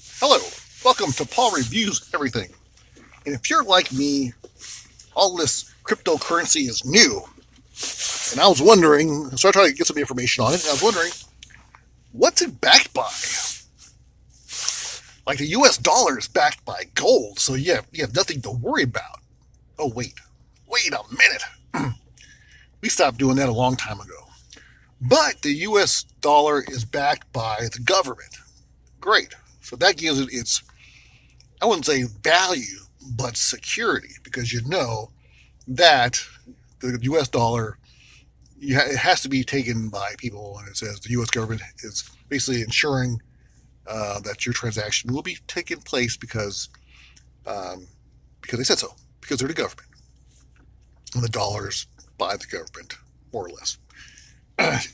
Hello, welcome to Paul Reviews Everything. And if you're like me, all this cryptocurrency is new. And I was wondering, so I tried to get some information on it, and I was wondering, what's it backed by? Like the US dollar is backed by gold, so you have nothing to worry about. Oh, wait a minute. We stopped doing that a long time ago. But the US dollar is backed by the government. Great. So that gives it its, I wouldn't say value, but security, because you know that the U.S. dollar, it has to be taken by people, and it says the U.S. government is basically ensuring that your transaction will be taking place um, because they said so, because they're the government, and the dollars by the government, more or less.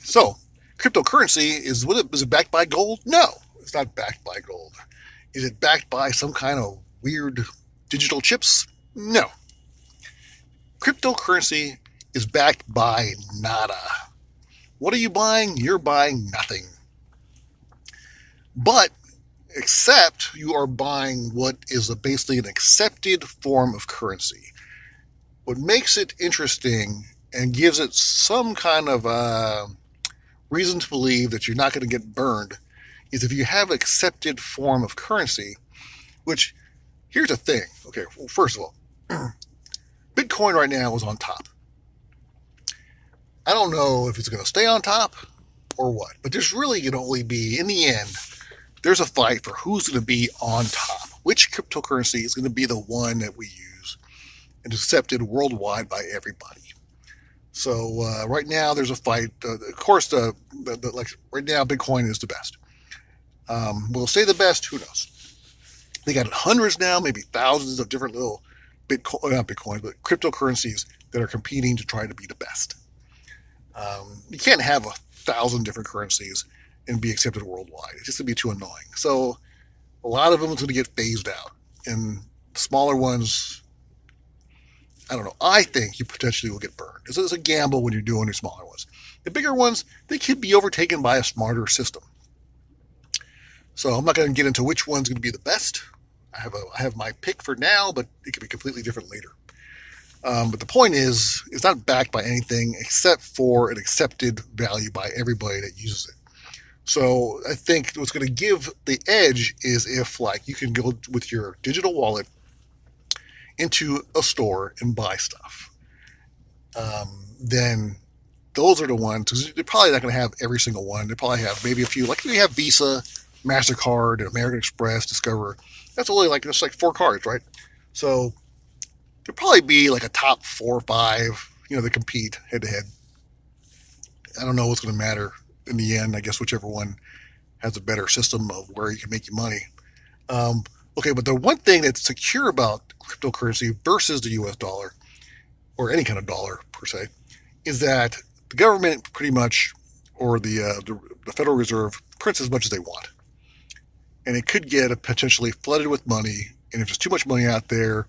So, cryptocurrency is it backed by gold? No, it's not backed by gold. Is it backed by some kind of weird digital chips? No. Cryptocurrency is backed by nada. What are you buying? You're buying nothing. But except you are buying what is basically an accepted form of currency. What makes it interesting and gives it some kind of reason to believe that you're not going to get burned is if you have an accepted form of currency, which here's the thing. Okay, well, first of all, Bitcoin right now is on top. I don't know if it's going to stay on top or what, but there's really going to only be, in the end, there's a fight for who's going to be on top. Which cryptocurrency is going to be the one that we use and accepted worldwide by everybody. So right now there's a fight. Of course, like right now, Bitcoin is the best. Will it stay the best? Who knows? They got hundreds now, maybe thousands of different little not Bitcoin, but cryptocurrencies that are competing to try to be the best. You can't have 1,000 different currencies and be accepted worldwide. It's just going to be too annoying. So a lot of them is going to get phased out. And smaller ones, I don't know. I think you potentially will get burned. It's a gamble when you're doing your smaller ones. The bigger ones, they could be overtaken by a smarter system. So I'm not going to get into which one's going to be the best. I have my pick for now, but it could be completely different later. But the point is, it's not backed by anything except for an accepted value by everybody that uses it. So I think what's going to give the edge is if, like, you can go with your digital wallet into a store and buy stuff. Then those are the ones, because they're probably not going to have every single one. They probably have maybe a few, like we have Visa, MasterCard, American Express, Discover. That's only like, it's like 4 cards, right? So there'll probably be like a top 4 or 5, that compete head to head. I don't know what's going to matter in the end. I guess whichever one has a better system of where you can make your money. Um, okay, but the one thing that's secure about cryptocurrency versus the U.S. dollar, or any kind of dollar per se, is that the government pretty much, or the Federal Reserve, prints as much as they want, and it could get potentially flooded with money. And if there's too much money out there,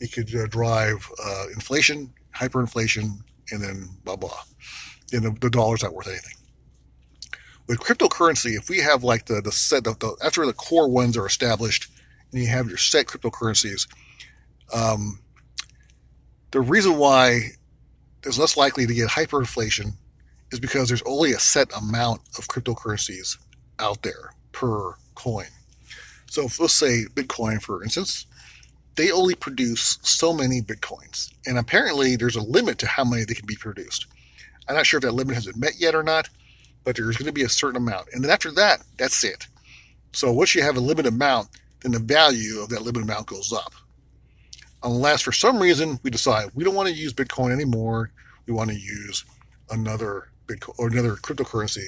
it could drive inflation, hyperinflation, and then blah blah. And the dollar's not worth anything. With cryptocurrency, if we have like the set of after the core ones are established, and you have your set cryptocurrencies, um, the reason why it's less likely to get hyperinflation is because there's only a set amount of cryptocurrencies out there per coin. So if, let's say Bitcoin, for instance, they only produce so many Bitcoins. And apparently there's a limit to how many they can be produced. I'm not sure if that limit has been met yet or not, but there's going to be a certain amount. And then after that, that's it. So once you have a limited amount, then the value of that limited amount goes up. Unless for some reason we decide we don't want to use Bitcoin anymore, we want to use another Bitcoin or another cryptocurrency.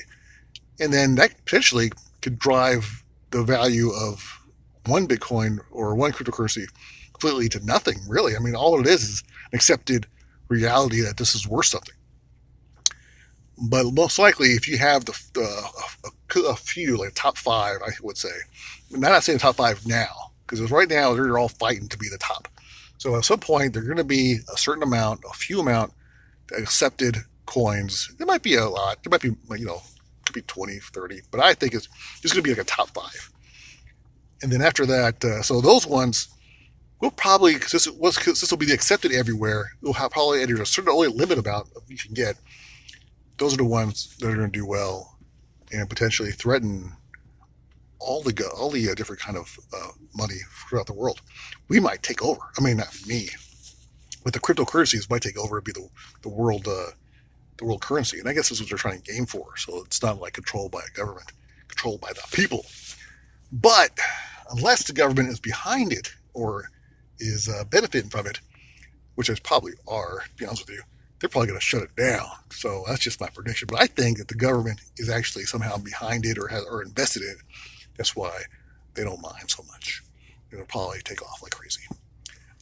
And then that potentially could drive the value of one Bitcoin or one cryptocurrency completely to nothing, really. I mean, all it is an accepted reality that this is worth something. But most likely, if you have a few, like top 5, I would say, I'm not saying top 5 now, because right now they're all fighting to be the top. So at some point, there's going to be a certain amount, a few amount accepted coins. There might be a lot. There might be, could be 20, 30, but I think it's just going to be like a top 5. And then after that, so those ones we'll probably, because this will be accepted everywhere, we'll have probably at a certain only limit amount you can get. Those are the ones that are going to do well and potentially threaten all the different kind of money throughout the world. We might take over. I mean, not me, but the cryptocurrencies might take over and be the world currency. And I guess this is what they're trying to game for. So it's not like controlled by a government, controlled by the people. But unless the government is behind it or is benefiting from it, which they probably are, to be honest with you, they're probably going to shut it down. So that's just my prediction. But I think that the government is actually somehow behind it or invested in it. That's why they don't mind so much. It'll probably take off like crazy.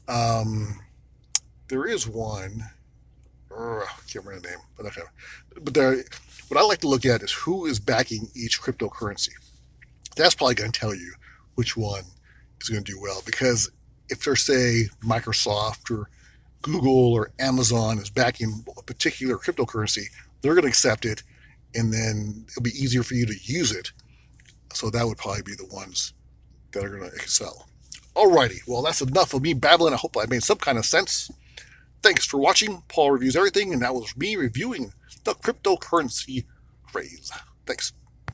Um, there is one. I can't remember the name, but what I like to look at is who is backing each cryptocurrency. That's probably going to tell you which one is going to do well. Because if they're, say, Microsoft or Google or Amazon is backing a particular cryptocurrency, they're going to accept it, and then it'll be easier for you to use it. So that would probably be the ones that are going to excel. Alrighty, well, that's enough of me babbling. I hope I made some kind of sense. Thanks for watching. Paul Reviews Everything, and that was me reviewing the cryptocurrency craze. Thanks.